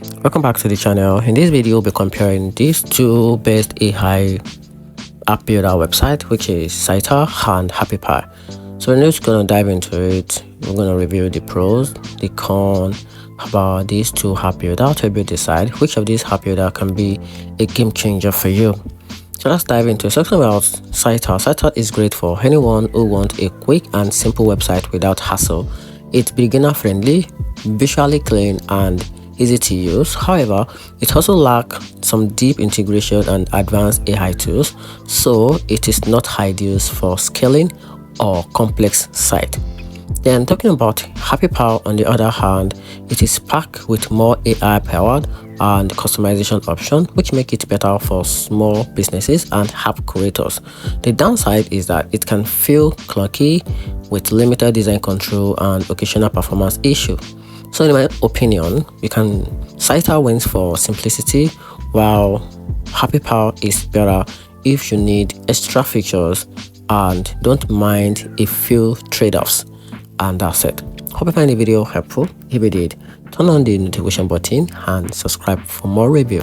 Welcome back to the channel. In this video, we'll be comparing these two best AI app builder website, which is Sita and Appy. So we're just gonna dive into it. We're gonna review the pros, the cons about these two app builder to be decide which of these app builder can be a game changer for you. So let's dive into it. So talking about Sita. Sita is great for anyone who wants a quick and simple website without hassle. It's beginner friendly, visually clean, and easy to use. However, it also lacks some deep integration and advanced AI tools, so it is not ideal for scaling or complex site. Then talking about Appy on the other hand, it is packed with more AI powered and customization options, which make it better for small businesses and app creators. The downside is that it can feel clunky with limited design control and occasional performance issue. So in my opinion, Sita wins for simplicity, while Appy is better if you need extra features and don't mind a few trade-offs. And that's it. Hope you find the video helpful. If you did, turn on the notification button and subscribe for more review.